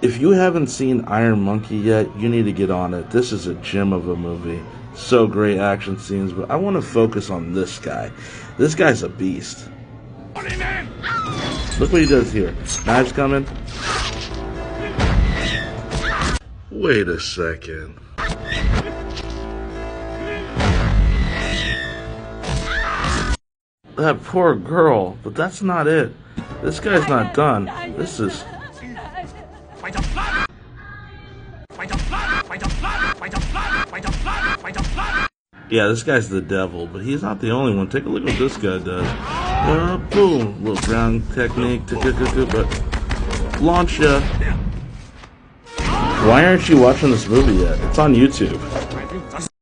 If you haven't seen Iron Monkey yet, you need to get on it. This is a gem of a movie. So great action scenes, but I want to focus on this guy. This guy's a beast. Look what he does here. Knives coming. Wait a second. That poor girl, but that's not it. This guy's not done. This is... Yeah, this guy's the devil, but he's not the only one. Take a look at what this guy does. Boom. Little ground technique. But launch ya. Why aren't you watching this movie yet? It's on YouTube.